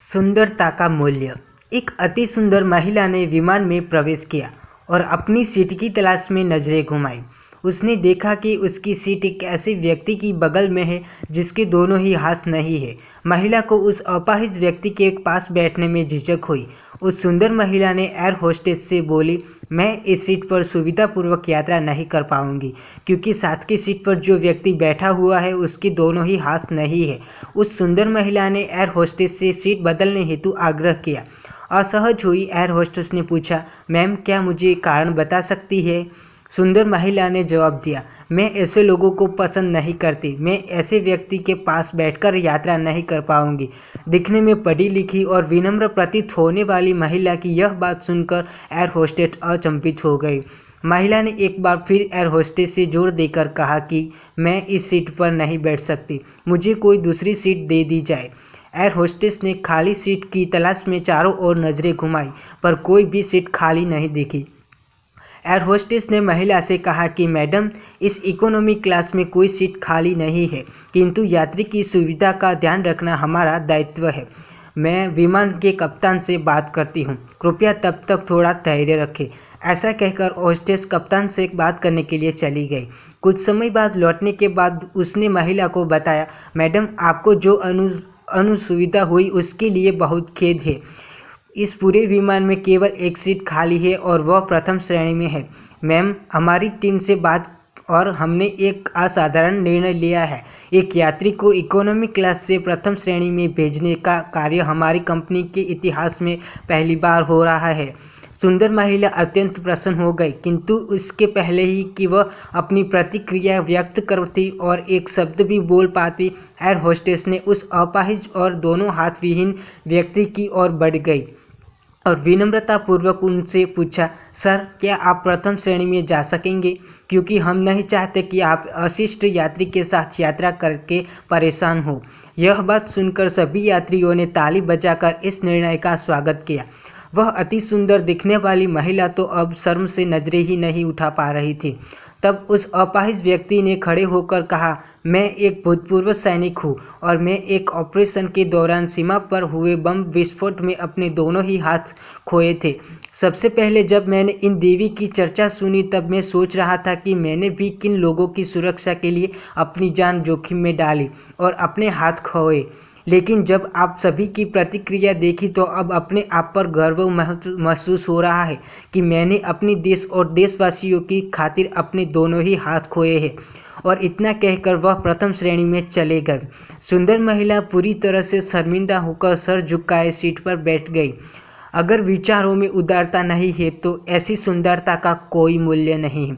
सुंदरता का मूल्य। एक अति सुंदर महिला ने विमान में प्रवेश किया और अपनी सीट की तलाश में नजरें घुमाई। उसने देखा कि उसकी सीट एक ऐसे व्यक्ति की बगल में है जिसके दोनों ही हाथ नहीं है। महिला को उस अपाहिज व्यक्ति के पास बैठने में झिझक हुई। उस सुंदर महिला ने एयर होस्टेस से बोली, मैं इस सीट पर सुविधापूर्वक यात्रा नहीं कर पाऊंगी क्योंकि साथ की सीट पर जो व्यक्ति बैठा हुआ है उसके दोनों ही हाथ नहीं है। उस सुंदर महिला ने एयर होस्टेस से सीट बदलने हेतु आग्रह किया। असहज हुई एयर होस्टेस ने पूछा, मैम क्या मुझे कारण बता सकती है? सुंदर महिला ने जवाब दिया, मैं ऐसे लोगों को पसंद नहीं करती। मैं ऐसे व्यक्ति के पास बैठकर यात्रा नहीं कर पाऊंगी। दिखने में पढ़ी लिखी और विनम्र प्रतीत होने वाली महिला की यह बात सुनकर एयर होस्टेस अचंभित हो गई। महिला ने एक बार फिर एयर होस्टेस से जोर देकर कहा कि मैं इस सीट पर नहीं बैठ सकती, मुझे कोई दूसरी सीट दे दी जाए। एयर होस्टेस ने खाली सीट की तलाश में चारों ओर नजरें घुमाई पर कोई भी सीट खाली नहीं दिखी। एयर होस्टेस ने महिला से कहा कि मैडम, इस इकोनॉमी क्लास में कोई सीट खाली नहीं है, किंतु यात्री की सुविधा का ध्यान रखना हमारा दायित्व है। मैं विमान के कप्तान से बात करती हूँ, कृपया तब तक थोड़ा धैर्य रखें। ऐसा कहकर होस्टेस कप्तान से बात करने के लिए चली गई। कुछ समय बाद लौटने के बाद उसने महिला को बताया, मैडम आपको जो अनुसुविधा हुई उसके लिए बहुत खेद है। इस पूरे विमान में केवल एक सीट खाली है और वह प्रथम श्रेणी में है। मैम, हमारी टीम से बात और हमने एक असाधारण निर्णय लिया है। एक यात्री को इकोनॉमी क्लास से प्रथम श्रेणी में भेजने का कार्य हमारी कंपनी के इतिहास में पहली बार हो रहा है। सुंदर महिला अत्यंत प्रसन्न हो गई, किंतु उसके पहले ही कि वह अपनी प्रतिक्रिया व्यक्त करती और एक शब्द भी बोल पाती, एयर होस्टेस ने उस अपाहिज और दोनों हाथ विहीन व्यक्ति की ओर बढ़ गई और विनम्रतापूर्वक उनसे पूछा, सर क्या आप प्रथम श्रेणी में जा सकेंगे? क्योंकि हम नहीं चाहते कि आप अशिष्ट यात्री के साथ यात्रा करके परेशान हो। यह बात सुनकर सभी यात्रियों ने ताली बजाकर इस निर्णय का स्वागत किया। वह अति सुंदर दिखने वाली महिला तो अब शर्म से नजरें ही नहीं उठा पा रही थी। तब उस अपाहिज व्यक्ति ने खड़े होकर कहा, मैं एक भूतपूर्व सैनिक हूँ और मैं एक ऑपरेशन के दौरान सीमा पर हुए बम विस्फोट में अपने दोनों ही हाथ खोए थे। सबसे पहले जब मैंने इन देवी की चर्चा सुनी तब मैं सोच रहा था कि मैंने भी किन लोगों की सुरक्षा के लिए अपनी जान जोखिम में डाली और अपने हाथ खोए। लेकिन जब आप सभी की प्रतिक्रिया देखी तो अब अपने आप पर गर्व महसूस हो रहा है कि मैंने अपने देश और देशवासियों की खातिर अपने दोनों ही हाथ खोए हैं। और इतना कहकर वह प्रथम श्रेणी में चले गए। सुंदर महिला पूरी तरह से शर्मिंदा होकर सर झुकाए सीट पर बैठ गई। अगर विचारों में उदारता नहीं है तो ऐसी सुंदरता का कोई मूल्य नहीं है।